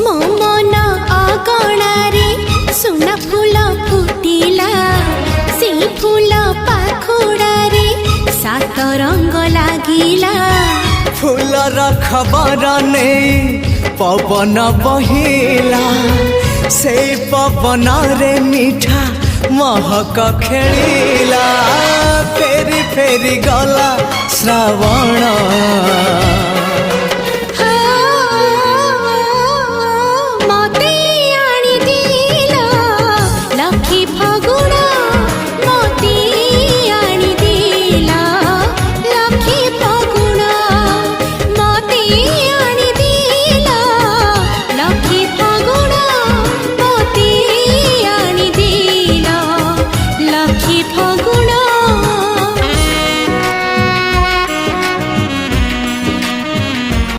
मो मन अगणारे सुना फूल फुटिला से फूल पाखुड़ारे सात रंग लागिला फूलर खबर नहीं पवन बहिला से पवन रे मीठा महक खेलिला फेरी फेरी गला श्रावण